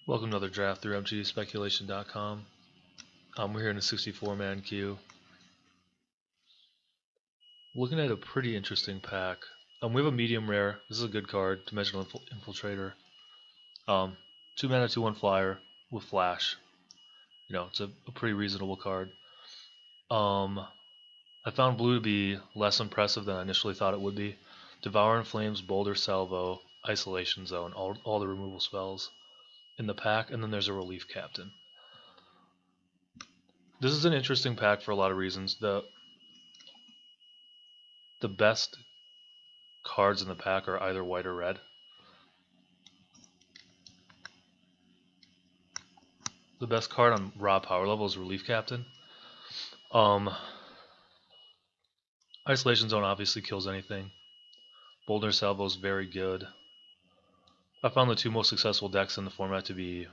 Welcome to another draft through MTGSpeculation.com. We're here in a 64-man queue. Looking at a pretty interesting pack. We have a medium rare. This is a good card, Dimensional Infiltrator. 2 mana, 2/1 flyer with flash. It's a pretty reasonable card. I found blue to be less impressive than I initially thought it would be. Devour in Flames, Boulder Salvo, Isolation Zone, all the removal spells in the pack, and then there's a Relief Captain. This is an interesting pack for a lot of reasons. The best cards in the pack are either white or red. The best card on raw power level is Relief Captain. Isolation Zone obviously kills anything. Boulder Salvo is very good. I found the two most successful decks in the format to be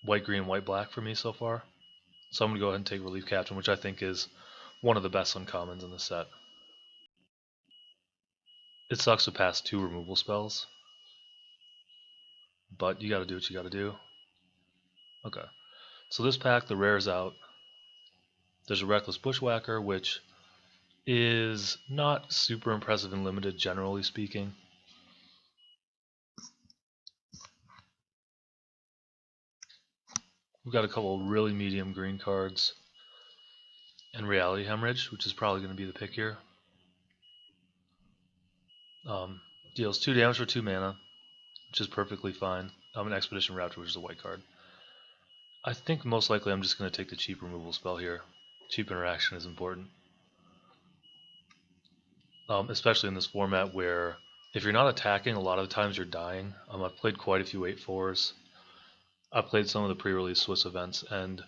white green, white black for me so far. So I'm going to go ahead and take Relief Captain, which I think is one of the best uncommons in the set. It sucks to pass 2 removal spells, but you gotta do what you gotta do. Okay, so this pack, the rare's out. There's a Reckless Bushwhacker, which is not super impressive and limited, generally speaking. We've got a couple of really medium green cards. And Reality Hemorrhage, which is probably going to be the pick here. Deals 2 damage for 2 mana, which is perfectly fine. An Expedition Raptor, which is a white card. I think most likely I'm just going to take the cheap removal spell here. Cheap interaction is important. Especially in this format where if you're not attacking, a lot of the times you're dying. I've played quite a few 8/4s. I've played some of the pre-release Swiss events, and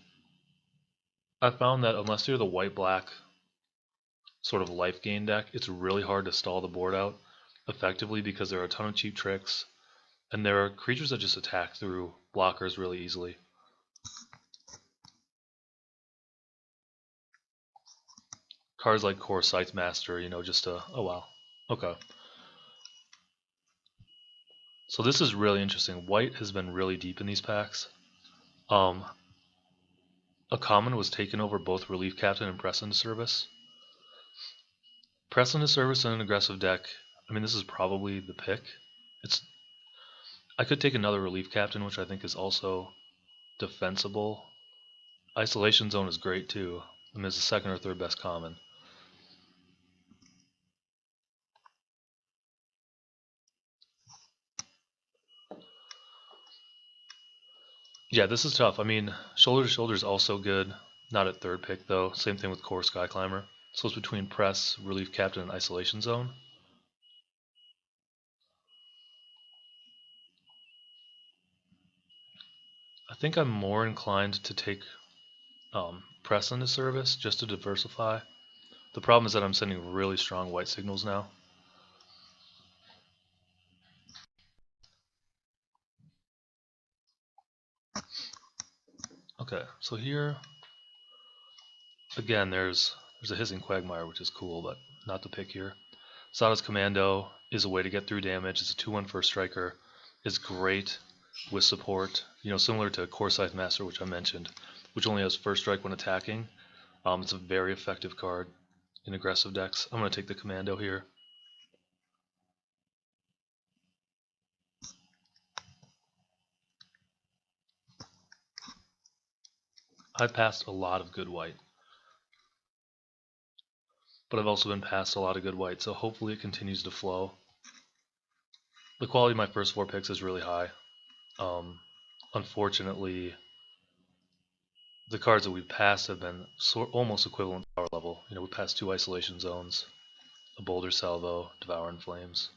I found that unless you're the white-black sort of life gain deck, it's really hard to stall the board out effectively because there are a ton of cheap tricks, and there are creatures that just attack through blockers really easily. Cards like Core Scythe Master, oh wow. Okay. So this is really interesting. White has been really deep in these packs. A common was taken over both Relief Captain and Press into Service. Press into Service in an aggressive deck, this is probably the pick. I could take another Relief Captain, which I think is also defensible. Isolation Zone is great too. It's the second or third best common. Yeah, this is tough. Shoulder to Shoulder is also good. Not at third pick though. Same thing with Core Sky Climber. So it's between Press, Relief Captain, and Isolation Zone. I think I'm more inclined to take Press into Service just to diversify. The problem is that I'm sending really strong white signals now. Okay, so here, again, there's a Hissing Quagmire, which is cool, but not the pick here. Sada's Commando is a way to get through damage. It's a 2/1 first striker. It's great with support, similar to Core Scythe Master, which I mentioned, which only has first strike when attacking. It's a very effective card in aggressive decks. I'm going to take the Commando here. I've passed a lot of good white, but I've also been passed a lot of good white, so hopefully it continues to flow. The quality of my first 4 picks is really high. Unfortunately, the cards that we've passed have been almost equivalent power level. We passed 2 Isolation Zones, a Boulder Salvo, Devour in Flames.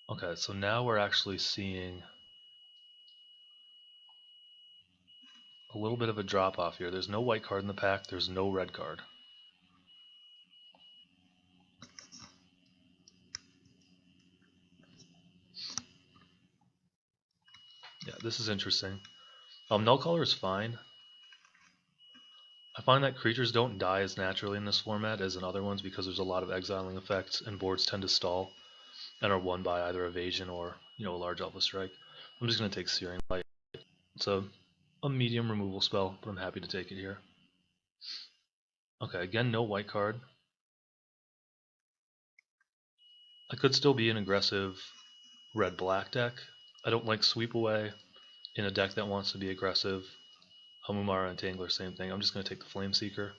Okay, so now we're actually seeing a little bit of a drop off here. There's no white card in the pack, there's no red card. Yeah, this is interesting. Null Color is fine. I find that creatures don't die as naturally in this format as in other ones because there's a lot of exiling effects and boards tend to stall and are won by either evasion or a large Alpha Strike. I'm just going to take Searing Light. It's a medium removal spell, but I'm happy to take it here. Okay, again, no white card. I could still be an aggressive red-black deck. I don't like Sweep Away in a deck that wants to be aggressive. Hamumara and Tangler, same thing. I'm just going to take the Flame Seeker.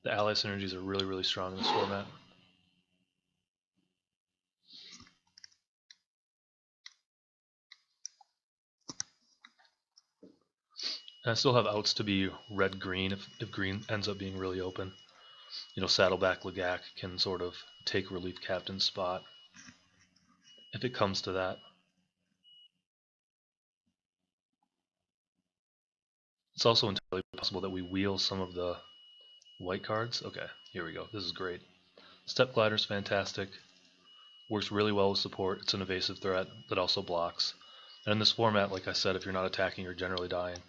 The ally synergies are really, really strong in this format. And I still have outs to be red-green if green ends up being really open. You know, Saddleback Lagak can sort of take Relief Captain's spot if it comes to that. It's also entirely possible that we wheel some of the white cards. Okay, here we go. This is great. Step Glider's fantastic. Works really well with support. It's an evasive threat that also blocks. And in this format, like I said, if you're not attacking, you're generally dying.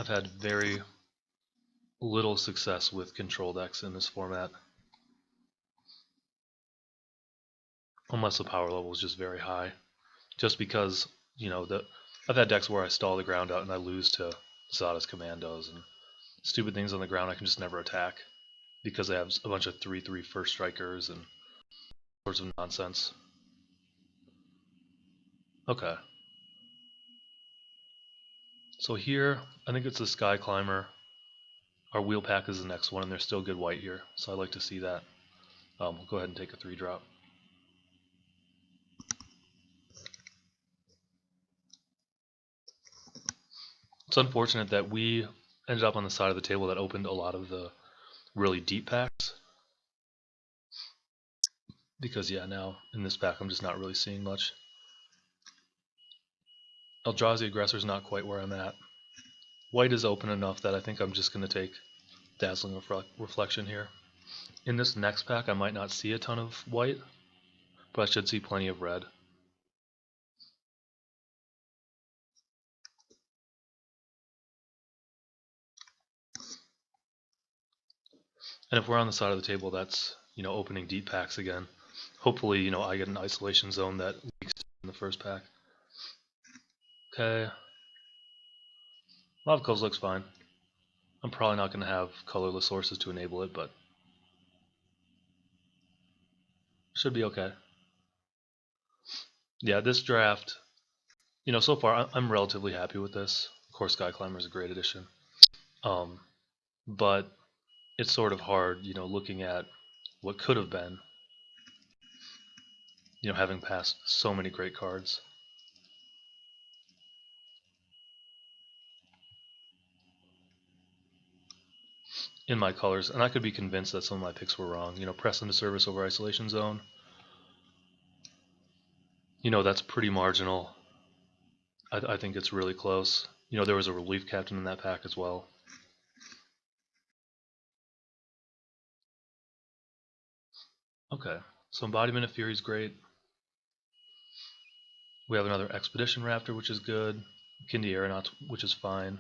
I've had very little success with control decks in this format. Unless the power level is just very high. Just because, you know, I've had decks where I stall the ground out and I lose to Zada's Commandos and stupid things on the ground I can just never attack because they have a bunch of 3/3 first strikers and sorts of nonsense. Okay. So here, I think it's the Sky Climber. Our Wheel Pack is the next one, and there's still good white here, so I'd like to see that. We'll go ahead and take a 3-drop. It's unfortunate that we ended up on the side of the table that opened a lot of the really deep packs. Because, yeah, now in this pack I'm just not really seeing much. Eldrazi Aggressor's not quite where I'm at. White is open enough that I think I'm just going to take Dazzling Reflection here. In this next pack I might not see a ton of white, but I should see plenty of red. And if we're on the side of the table that's, you know, opening deep packs again, hopefully, you know, I get an isolation zone that leaks in the first pack. Okay. Lava looks fine. I'm probably not going to have colorless sources to enable it, but should be okay. Yeah, this draft, you know, so far I'm relatively happy with this. Of course, Sky Climber is a great addition. But it's sort of hard, you know, looking at what could have been, you know, having passed so many great cards. In my colors, and I could be convinced that some of my picks were wrong. You know, Press into Service over Isolation Zone. You know, that's pretty marginal. I think it's really close. You know, there was a Relief Captain in that pack as well. Okay, so Embodiment of Fury is great. We have another Expedition Raptor, which is good. Kindi Aeronauts, which is fine.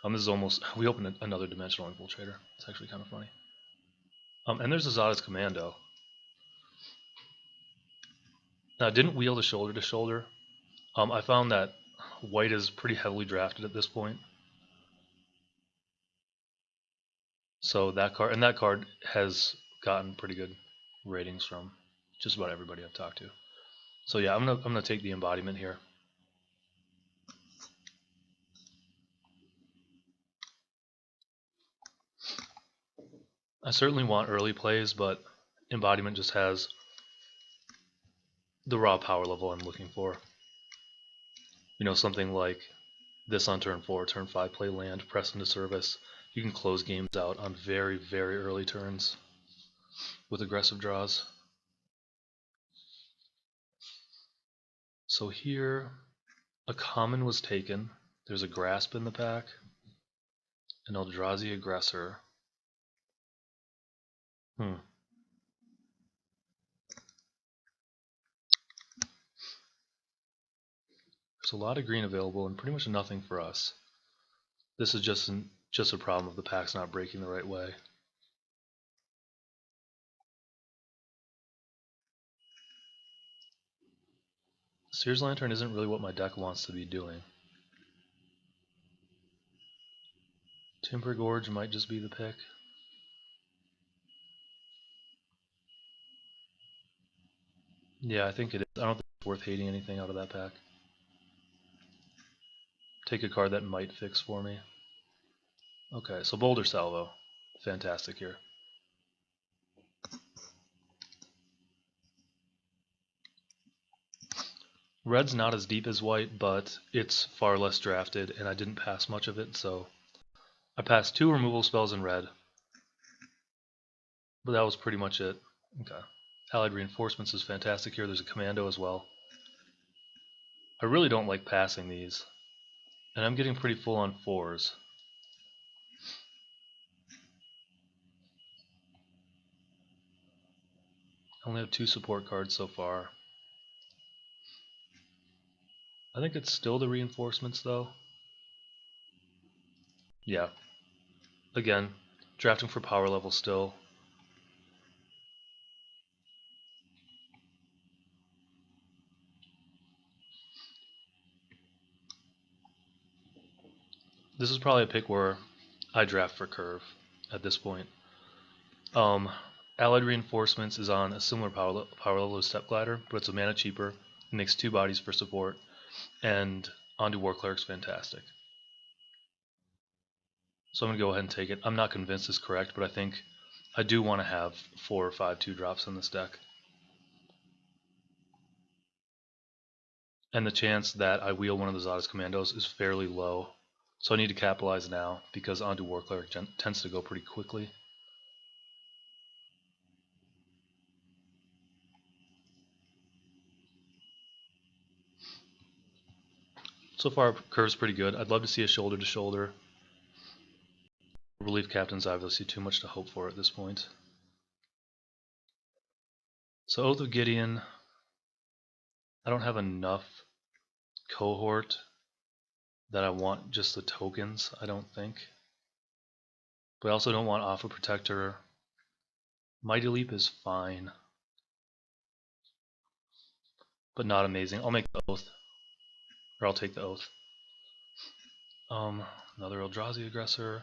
This is almost, we opened another Dimensional Infiltrator. It's actually kind of funny. And there's Azada's Commando. Now, I didn't wheel the shoulder to shoulder. I found that white is pretty heavily drafted at this point. So that card has gotten pretty good ratings from just about everybody I've talked to. So yeah, I'm gonna take the embodiment here. I certainly want early plays, but embodiment just has the raw power level I'm looking for. You know, something like this on turn 4, turn 5, play land, press into service. You can close games out on very, very early turns with aggressive draws. So here, a common was taken. There's a Grasp in the pack, an Eldrazi Aggressor. There's a lot of green available and pretty much nothing for us. This is just a problem of the pack's not breaking the right way. Sears Lantern isn't really what my deck wants to be doing. Timber Gorge might just be the pick. Yeah, I think it is. I don't think it's worth hating anything out of that pack. Take a card that might fix for me. Okay, so Boulder Salvo. Fantastic here. Red's not as deep as white, but it's far less drafted, and I didn't pass much of it, so I passed 2 removal spells in red. But that was pretty much it. Okay. Allied Reinforcements is fantastic here. There's a Commando as well. I really don't like passing these. And I'm getting pretty full on 4s. I only have 2 support cards so far. I think it's still the reinforcements though. Yeah. Again, drafting for power level still. This is probably a pick where I draft for curve at this point. Allied Reinforcements is on a similar power level as Step Glider, but it's a mana cheaper. It makes 2 bodies for support. And Onto War Cleric's fantastic. So I'm going to go ahead and take it. I'm not convinced it's correct, but I think I do want to have 4 or 5 2-drops in this deck. And the chance that I wheel one of the Zada's Commandos is fairly low. So I need to capitalize now, because Onto War Cleric tends to go pretty quickly. So far, curve's pretty good. I'd love to see a shoulder to shoulder. Relief Captain's obviously too much to hope for at this point. So Oath of Gideon, I don't have enough cohort that I want just the tokens, I don't think. But I also don't want Alpha Protector. Mighty Leap is fine, but not amazing. I'll make the Oath, or I'll take the Oath. Another Eldrazi Aggressor.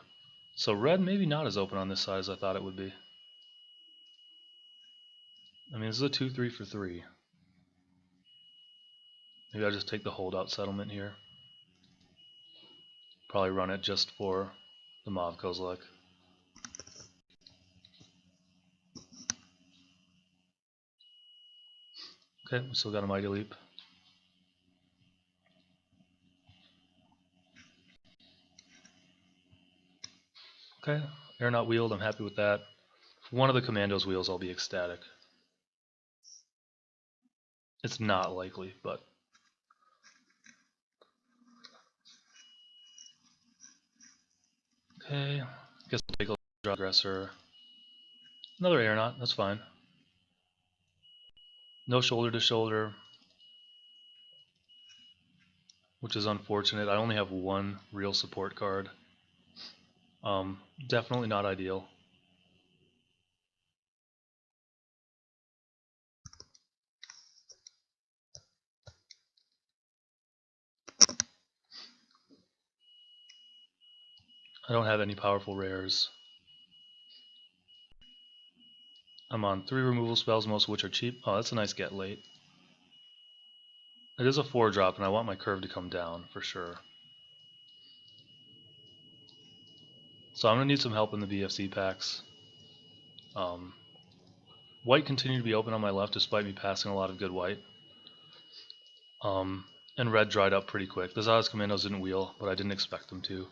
So red maybe not as open on this side as I thought it would be. I mean, this is a 2-3 for 3. Maybe I'll just take the holdout settlement here. Probably run it just for the Mauve Kozilek. Okay, we still got a Mighty Leap. Okay, Aeronaut wheeled, I'm happy with that. If one of the Commandos wheels, I'll be ecstatic. It's not likely, but... Okay, guess I'll take a draw aggressor. Another Aeronaut, that's fine. No shoulder to shoulder, which is unfortunate. I only have 1 real support card. Definitely not ideal. I don't have any powerful rares. I'm on 3 removal spells, most of which are cheap. Oh, that's a nice get late. It is a 4-drop, and I want my curve to come down, for sure. So I'm going to need some help in the BFC packs. White continued to be open on my left, despite me passing a lot of good white. And red dried up pretty quick. The Zada's Commandos didn't wheel, but I didn't expect them to.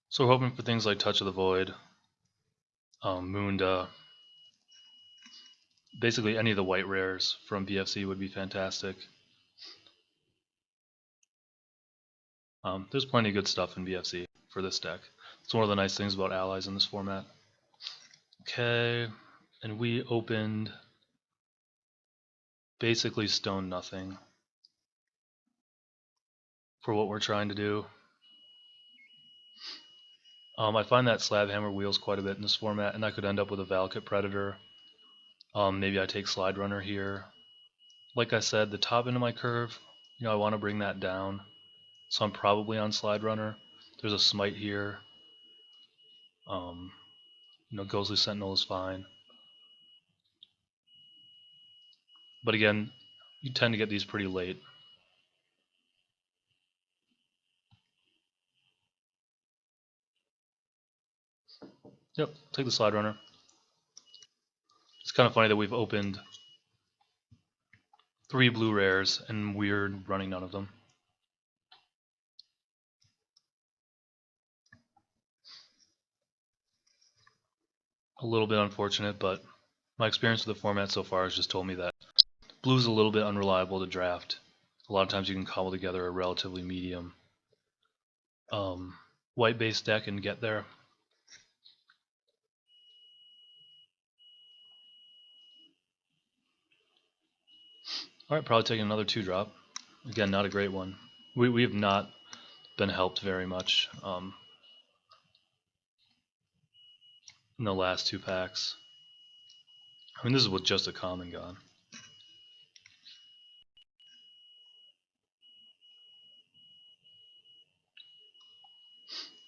So we're hoping for things like Touch of the Void, Moonda. Basically any of the white rares from BFC would be fantastic. There's plenty of good stuff in BFC for this deck. It's one of the nice things about allies in this format. Okay, and we opened basically stone nothing for what we're trying to do. I find that Slab Hammer wheels quite a bit in this format, and I could end up with a Valakut Predator. Maybe I take Slide Runner here. Like I said, the top end of my curve, I want to bring that down. So I'm probably on Slide Runner. There's a Smite here. Ghostly Sentinel is fine. But again, you tend to get these pretty late. Yep, take the Slide Runner. It's kind of funny that we've opened 3 blue rares and we're running none of them. A little bit unfortunate, but my experience with the format so far has just told me that blue's a little bit unreliable to draft. A lot of times you can cobble together a relatively medium white-based deck and get there. Alright, probably taking another 2-drop. Again, not a great one. We have not been helped very much in the last 2 packs. I mean, this is with just a common gone.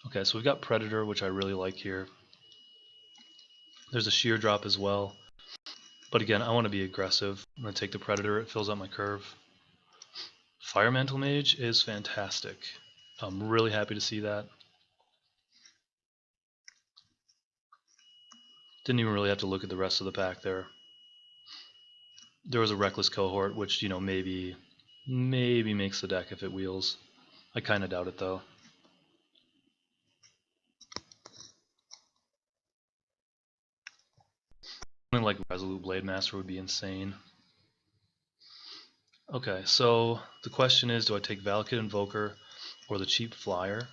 Okay, so we've got Predator, which I really like here. There's a sheer drop as well. But again, I want to be aggressive. I'm going to take the Predator. It fills out my curve. Fire Mantle Mage is fantastic. I'm really happy to see that. Didn't even really have to look at the rest of the pack there. There was a Reckless Cohort, which, maybe makes the deck if it wheels. I kind of doubt it, though. Something like Resolute Blade Master would be insane. Okay, so the question is, do I take Valakut Invoker or the cheap flyer?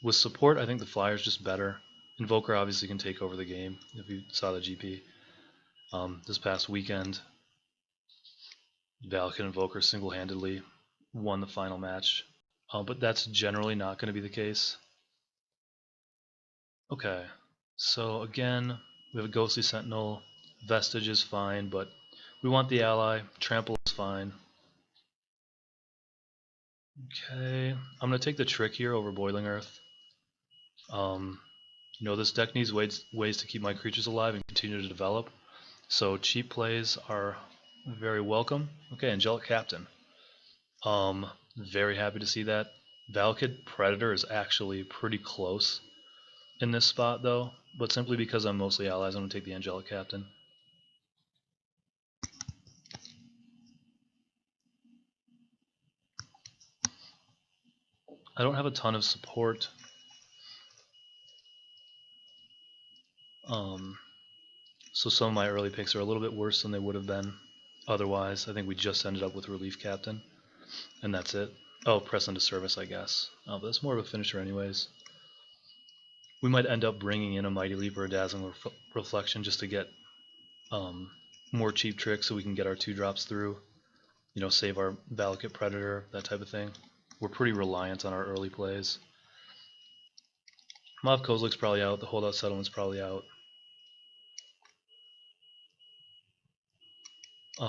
With support, I think the flyer is just better. Invoker obviously can take over the game, if you saw the GP. This past weekend, Valakut Invoker single-handedly won the final match. But that's generally not going to be the case. Okay, so again, we have a Ghostly Sentinel. Vestige is fine, but we want the ally. Trample is fine. Okay, I'm going to take the Trick here over Boiling Earth. This deck needs ways to keep my creatures alive and continue to develop. So cheap plays are very welcome. Okay, Angelic Captain. Very happy to see that. Valakut Predator is actually pretty close in this spot, though. But simply because I'm mostly allies, I'm going to take the Angelic Captain. I don't have a ton of support. So some of my early picks are a little bit worse than they would have been otherwise. I think we just ended up with Relief Captain, and that's it. Oh, Press into Service, I guess. Oh, but that's more of a finisher anyways. We might end up bringing in a Mighty Leap or a Dazzling Reflection just to get more cheap tricks so we can get our 2-drops through. Save our Valakut Predator, that type of thing. We're pretty reliant on our early plays. Mav Kozlik's probably out. The Holdout Settlement's probably out.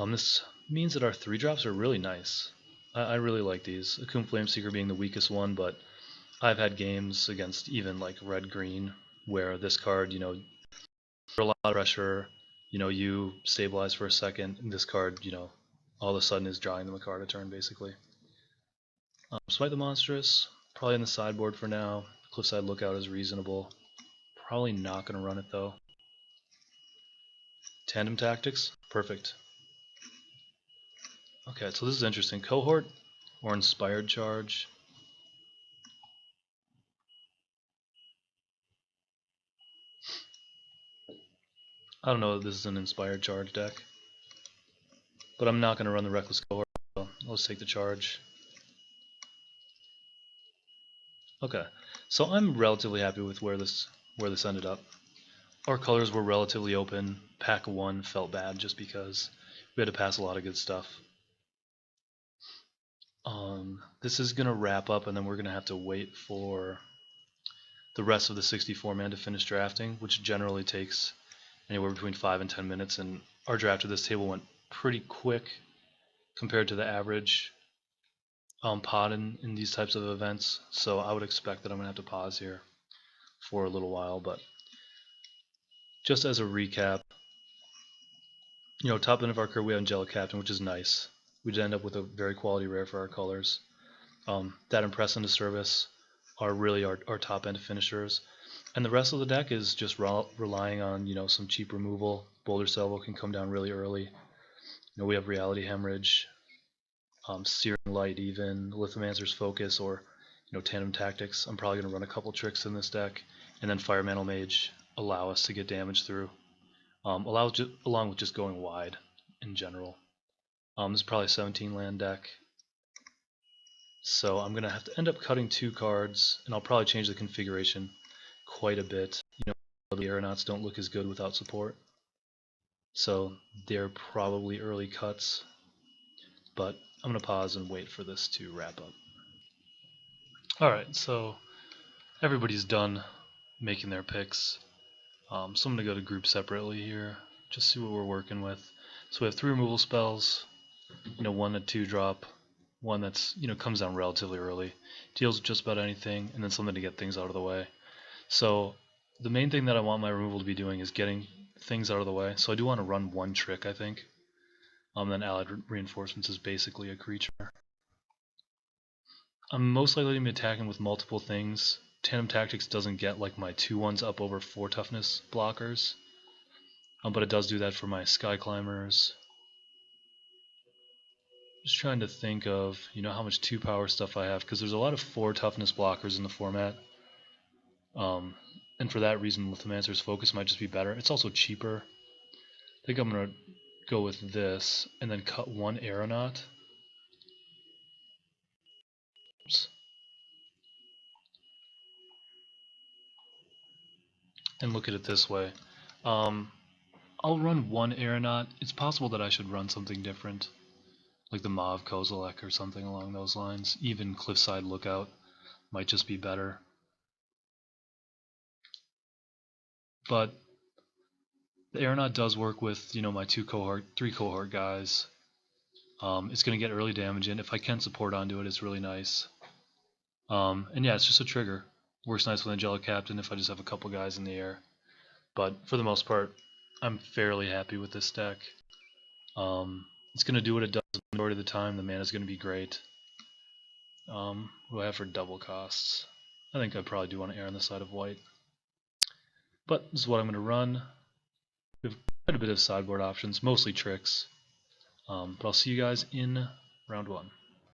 This means that our 3-drops are really nice. I really like these. Akoum Flameseeker being the weakest one, but I've had games against even like red-green where this card, for a lot of pressure, you stabilize for a second, and this card, all of a sudden is drawing them a card a turn, basically. Smite the Monstrous, probably in the sideboard for now. Cliffside Lookout is reasonable. Probably not going to run it, though. Tandem Tactics, perfect. Okay, so this is interesting. Cohort or Inspired Charge? I don't know that this is an Inspired Charge deck. But I'm not going to run the Reckless Cohort, so I'll just take the charge. Okay, so I'm relatively happy with where this ended up. Our colors were relatively open. Pack 1 felt bad just because we had to pass a lot of good stuff. This is going to wrap up, and then we're going to have to wait for the rest of the 64-man to finish drafting, which generally takes anywhere between 5 and 10 minutes, and our draft of this table went pretty quick compared to the average pod in these types of events, so I would expect that I'm going to have to pause here for a little while. But just as a recap, top end of our curve we have Angelic Captain, which is nice. We did end up with a very quality rare for our colors. That Impress into Service are really our top end finishers, and the rest of the deck is just relying on some cheap removal. Boulder Salvo can come down really early. We have Reality Hemorrhage, Searing Light, even Lithomancer's Focus, or Tandem Tactics. I'm probably going to run a couple tricks in this deck, and then Fire Mantle Mage allow us to get damage through, along with just going wide in general. This is probably a 17 land deck, so I'm going to have to end up cutting 2 cards, and I'll probably change the configuration quite a bit. The Aeronauts don't look as good without support, so they're probably early cuts, but I'm going to pause and wait for this to wrap up. Alright, so everybody's done making their picks. So I'm going to go to group separately here, just see what we're working with. So we have 3 removal spells, one at 2-drop, one that's comes down relatively early, deals with just about anything, and then something to get things out of the way. So the main thing that I want my removal to be doing is getting things out of the way. So I do want to run 1 trick, I think. Then Allied Reinforcements is basically a creature. I'm most likely going to be attacking with multiple things. Tandem Tactics doesn't get like my 2/1s up over 4 toughness blockers, but it does do that for my Sky Climbers. Just trying to think of how much 2 power stuff I have, because there's a lot of 4 toughness blockers in the format, and for that reason Lithomancer's Focus might just be better. It's also cheaper. I think I'm going to go with this and then cut 1 Aeronaut. Oops. And look at it this way. I'll run 1 Aeronaut. It's possible that I should run something different, like the Mauve Kozilek or something along those lines. Even Cliffside Lookout might just be better. But the Aeronaut does work with my 3 cohort guys. It's going to get early damage in. If I can support onto it, it's really nice. And yeah, it's just a trigger. Works nice with Angelic Captain if I just have a couple guys in the air. But for the most part, I'm fairly happy with this deck. It's going to do what it does the majority of the time. The mana is going to be great. What do I have for double costs? I think I probably do want to err on the side of white. But this is what I'm going to run. We have quite a bit of sideboard options, mostly tricks. But I'll see you guys in round 1.